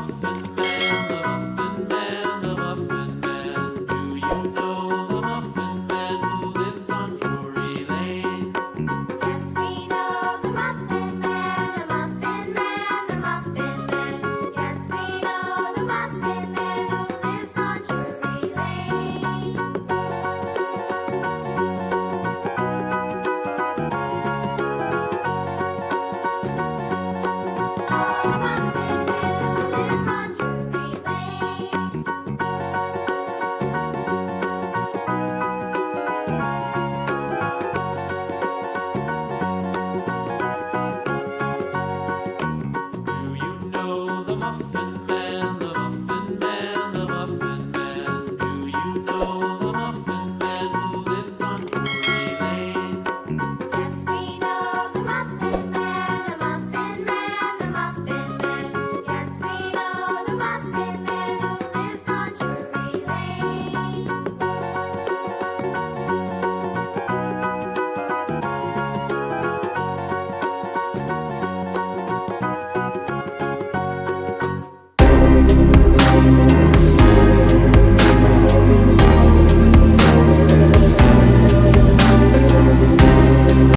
Muffin Man, the Muffin Man, the Muffin Man. Do you know the Muffin Man who lives on Drury Lane? Yes, we know the Muffin Man, the Muffin Man, the Muffin Man. Yes, we know the Muffin Man who lives on Drury Lane. Oh, the Muffin Man who lives on Drury Lane. Do you know the Muffin Man?